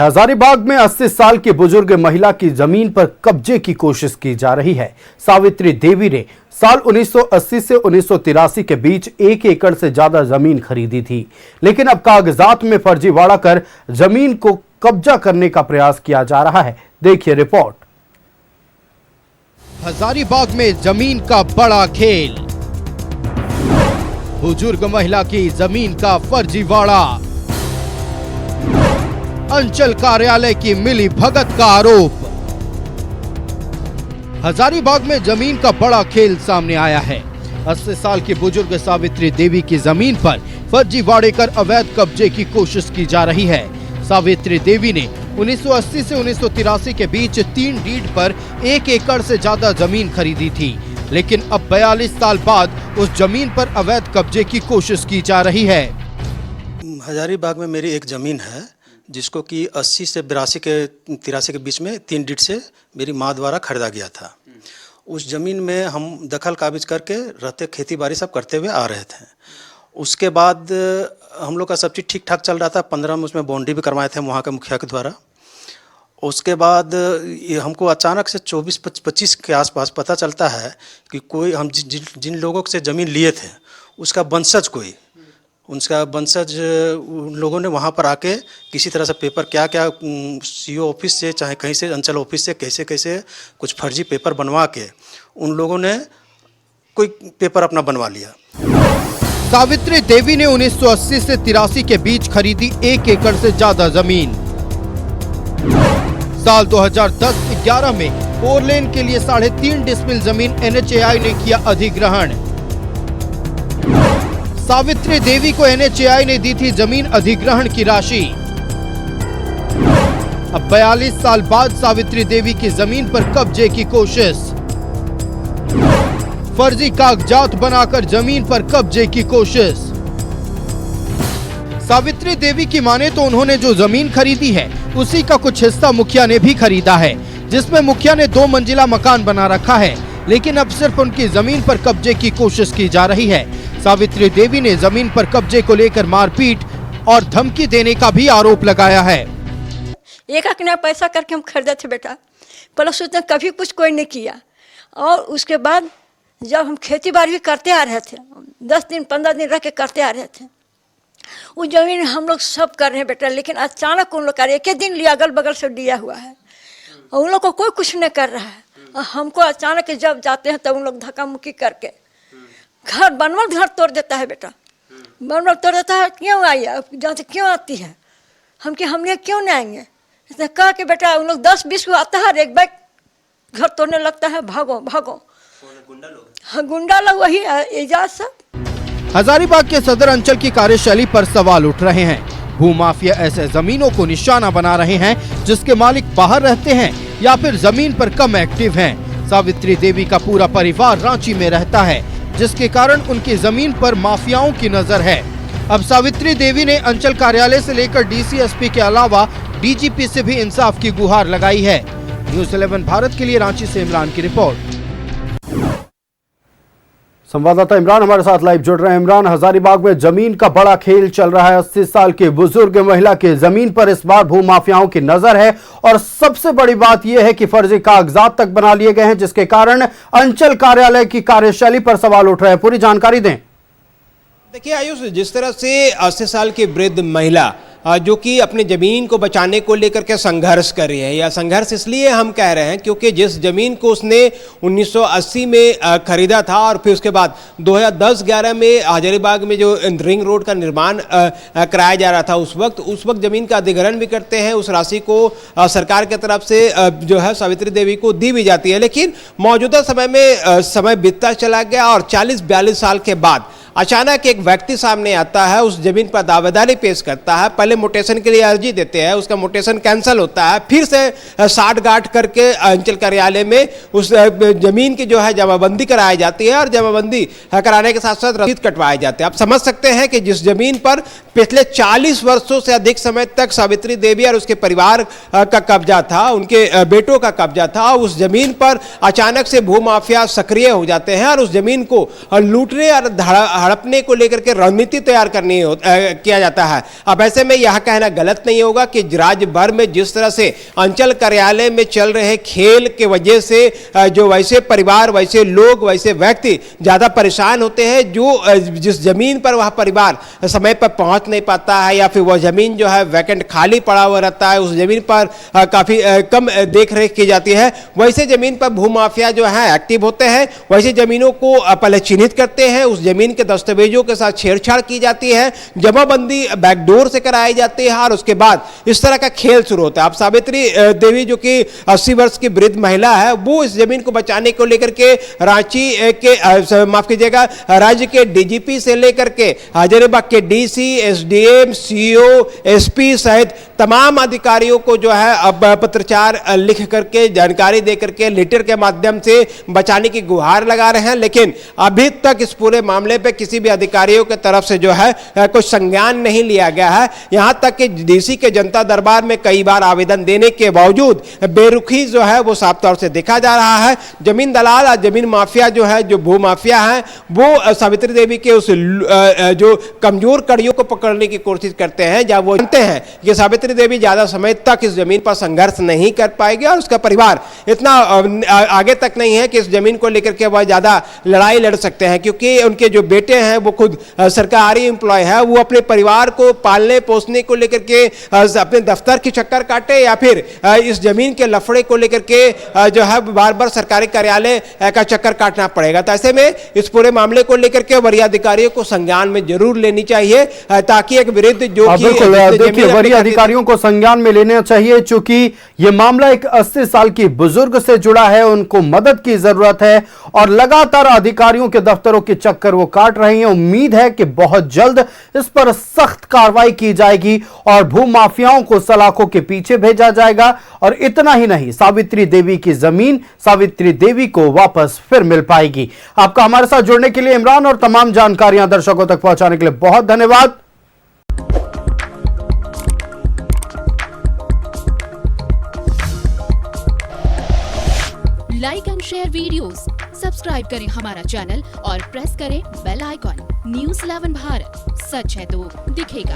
हजारीबाग में 80 साल की बुजुर्ग महिला की जमीन पर कब्जे की कोशिश की जा रही है। सावित्री देवी ने साल 1980 से 1983 के बीच 1 एकड़ से ज्यादा जमीन खरीदी थी, लेकिन अब कागजात में फर्जीवाड़ा कर जमीन को कब्जा करने का प्रयास किया जा रहा है। देखिए रिपोर्ट। हजारीबाग में जमीन का बड़ा खेल, बुजुर्ग महिला की जमीन का फर्जीवाड़ा, अंचल कार्यालय की मिली भगत का आरोप। हजारीबाग में जमीन का बड़ा खेल सामने आया है। 80 साल की बुजुर्ग सावित्री देवी की जमीन पर फर्जीवाड़े कर अवैध कब्जे की कोशिश की जा रही है। सावित्री देवी ने 1980 से 1983 के बीच 3 डीड पर 1 एकड़ से ज्यादा जमीन खरीदी थी, लेकिन अब 42 साल बाद उस जमीन पर अवैध कब्जे की कोशिश की जा रही है। हजारीबाग में मेरी एक जमीन है जिसको कि 80 से 83 के बीच में 3 डीड से मेरी माँ द्वारा खरीदा गया था। उस ज़मीन में हम दखल काबिज करके रहते, खेती बाड़ी सब करते हुए आ रहे थे। उसके बाद हम लोग का सब चीज़ ठीक ठाक चल रहा था। 15 में उसमें बाउंड्री भी करवाए थे वहाँ के मुखिया के द्वारा। उसके बाद ये हमको अचानक से 24-25 के आसपास पता चलता है कि कोई हम जिन लोगों से ज़मीन लिए थे उसका वंशज उन लोगों ने वहाँ पर आके किसी तरह से पेपर क्या सीओ ऑफिस से चाहे कहीं से अंचल ऑफिस से कैसे कुछ फर्जी पेपर बनवा के उन लोगों ने कोई पेपर अपना बनवा लिया। सावित्री देवी ने 1980 से 83 के बीच खरीदी 1 एकड़ से ज्यादा जमीन। साल 2010-11 में 4 लेन के लिए 3.5 डिसमिल जमीन NHAI ने किया अधिग्रहण। सावित्री देवी को NHAI ने दी थी जमीन अधिग्रहण की राशि। अब 42 साल बाद सावित्री देवी की जमीन पर कब्जे की कोशिश, फर्जी कागजात बनाकर जमीन पर कब्जे की कोशिश। सावित्री देवी की माने तो उन्होंने जो जमीन खरीदी है उसी का कुछ हिस्सा मुखिया ने भी खरीदा है, जिसमें मुखिया ने 2 मंजिला मकान बना रखा है, लेकिन अब सिर्फ उनकी जमीन पर कब्जे की कोशिश की जा रही है। सावित्री देवी ने जमीन पर कब्जे को लेकर मारपीट और धमकी देने का भी आरोप लगाया है। एक ना पैसा करके हम खरीदे थे बेटा, प्लस उसने कभी कुछ कोई नहीं किया। और उसके बाद जब हम खेती बाड़ी भी करते आ रहे थे, 10 दिन 15 दिन रह के करते आ रहे थे, वो जमीन हम लोग सब कर रहे हैं बेटा, लेकिन अचानक उन लोग का एक दिन लिया, अगल बगल से दिया हुआ है और उन लोग को कोई कुछ नहीं कर रहा है। और हमको अचानक जब जाते हैं तब उन लोग धक्का मुक्की करके घर बनवल घर तोड़ देता है बेटा, बनवल तोड़ देता है। क्यों आई है, जानते क्यों आती है, हमने क्यों नहीं आएंगे, इसने कहा कि बेटा उन लोग 10-20 को आता है, एक बैग घर तोड़ने लगता है, भागो भागो। हाँ, गुंडा लोग वही एजाज सब। हजारीबाग के सदर अंचल की कार्यशैली पर सवाल उठ रहे हैं। भूमाफिया ऐसे जमीनों को निशाना बना रहे हैं जिसके मालिक बाहर रहते हैं या फिर जमीन पर कम एक्टिव हैं। सावित्री देवी का पूरा परिवार रांची में रहता है, जिसके कारण उनकी जमीन पर माफियाओं की नजर है। अब सावित्री देवी ने अंचल कार्यालय से लेकर DCSP के अलावा DGP से भी इंसाफ की गुहार लगाई है। न्यूज़ 11 भारत के लिए रांची से इमरान की रिपोर्ट। संवाददाता इमरान हमारे साथ लाइव जुड़ रहे हैं। इमरान, हजारीबाग में जमीन का बड़ा खेल चल रहा है। 80 साल की बुजुर्ग महिला की जमीन पर इस बार भूमाफियाओं की नजर है और सबसे बड़ी बात यह है कि फर्जी कागजात तक बना लिए गए हैं, जिसके कारण अंचल कार्यालय की कार्यशैली पर सवाल उठ रहे हैं। पूरी जानकारी दें। देखिए आयुष, जिस तरह से 80 साल की वृद्ध महिला जो कि अपनी ज़मीन को बचाने को लेकर के संघर्ष कर रही है, या संघर्ष इसलिए हम कह रहे हैं क्योंकि जिस ज़मीन को उसने 1980 में खरीदा था और फिर उसके बाद 2010-11 में हजारीबाग में जो रिंग रोड का निर्माण कराया जा रहा था, उस वक्त ज़मीन का अधिग्रहण भी करते हैं। उस राशि को सरकार की तरफ से जो है सावित्री देवी को दी भी जाती है, लेकिन मौजूदा समय में समय बीतता चला गया और 40-42 साल के बाद अचानक एक व्यक्ति सामने आता है, उस जमीन पर दावेदारी पेश करता है। पहले मोटेशन के लिए अर्जी देते हैं, उसका मोटेशन कैंसिल होता है, फिर से साठ गांठ करके अंचल कार्यालय में उस जमीन की जो है जमाबंदी कराई जाती है और जमाबंदी कराने के साथ साथ रसीद कटवाए जाते हैं। आप समझ सकते हैं कि जिस जमीन पर पिछले 40 वर्षों से अधिक समय तक सावित्री देवी और उसके परिवार का कब्जा था, उनके बेटों का कब्जा था, उस जमीन पर अचानक से भूमाफिया सक्रिय हो जाते हैं और उस जमीन को लूटने और हड़पने को लेकर के रणनीति तैयार किया जाता है। अब ऐसे में यह कहना गलत नहीं होगा कि राज्य भर में जिस तरह से अंचल कार्यालय में चल रहे खेल के वजह से जो वैसे परिवार, वैसे लोग, वैसे व्यक्ति ज्यादा परेशान होते हैं, जो जिस जमीन पर वह परिवार समय पर पहुंच नहीं पाता है या फिर वह जमीन जो है वैकेंट खाली पड़ा हुआ रहता है, उस जमीन पर काफी कम देख रेख की जाती है, वैसे जमीन पर भूमाफिया जो है एक्टिव होते हैं। वैसे जमीनों को पहले चिन्हित करते हैं, उस जमीन के दस्तावेजों के साथ छेड़छाड़ की जाती है, जमाबंदी बैकडोर से कराई जाती है और उसके बाद इस तरह का खेल शुरू होता है। अब सावित्री देवी जो कि 80 वर्ष की वृद्ध महिला है, वो इस जमीन को बचाने को लेकर के रांची के माफ कीजिएगा राज्य के डीजीपी से लेकर के हजारीबाग के डीसी, एसडीएम, सीओ, एसपी सहित तमाम अधिकारियों को जो है अब पत्रचार लिख करके, जानकारी दे करके, लेटर के माध्यम से बचाने की गुहार लगा रहे हैं। लेकिन अभी तक इस पूरे मामले पे किसी भी अधिकारियों के तरफ से जो है कोई संज्ञान नहीं लिया गया है। यहां तक कि डीसी के जनता दरबार में कई बार आवेदन देने के बावजूद बेरुखी जो है वो साफ तौर से देखा जा रहा है। जमीन दलाल और जमीन माफिया जो है, जो भू माफिया है, वो सावित्री देवी के उस जो कमजोर कड़ियों को पकड़ने की कोशिश करते हैं, जब वो जानते हैं कि सावित्री देवी ज्यादा समय तक इस जमीन पर संघर्ष नहीं कर पाएगी और उसका परिवार इतना आगे तक नहीं है कि इस जमीन को लेकर के वह ज्यादा लड़ाई लड़ सकते हैं, क्योंकि उनके जो बेटे हैं वो खुद सरकारी एम्प्लॉय है, वो अपने परिवार को पालने पोसने को लेकर के अपने दफ्तर की चक्कर काटे या फिर इस जमीन के लफड़े को लेकर के जो है बार बार सरकारी कार्यालय का चक्कर काटना पड़ेगा। तो ऐसे में इस पूरे मामले को लेकर के वरीय अधिकारियों को संज्ञान में जरूर लेनी चाहिए, ताकि एक विरुद्ध जो देखिए वरीय अधिकारियों को संज्ञान में लेना चाहिए, चूंकि ये मामला एक 80 साल की बुजुर्ग से जुड़ा है, उनको मदद की जरूरत है और लगातार अधिकारियों के दफ्तरों के चक्कर वो काट रहे हैं। उम्मीद है कि बहुत जल्द इस पर सख्त कार्रवाई की जाएगी और भूमाफियाओं को सलाखों के पीछे भेजा जाएगा। और इतना ही नहीं, सावित्री देवी की जमीन सावित्री देवी को वापस फिर मिल पाएगी। आपका हमारे साथ जुड़ने के लिए इमरान और तमाम जानकारियां दर्शकों तक पहुंचाने के लिए बहुत धन्यवाद। Like and share videos, subscribe करें हमारा चैनल और प्रेस करें बेल आइकॉन। न्यूज़ 11 भारत, सच है तो दिखेगा।